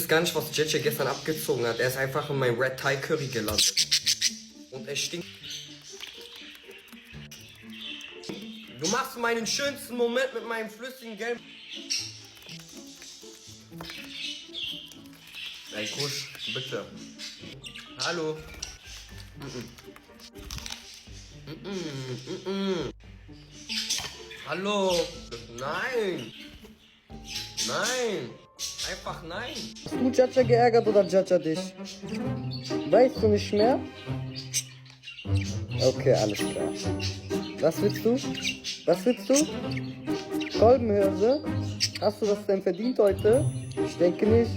weiß gar nicht, was Jetje gestern abgezogen hat. Er ist einfach in mein Red Thai Curry gelandet. Und er stinkt. Du machst meinen schönsten Moment mit meinem flüssigen Gelb. Ey, Kusch, bitte. Hallo. Hallo. Nein. Nein. Einfach nein. Hast du Jaja geärgert oder Jaja dich? Weißt du nicht mehr? Okay, alles klar. Was willst du? Was willst du? Kolbenhirse? Hast du das denn verdient heute? Ich denke nicht.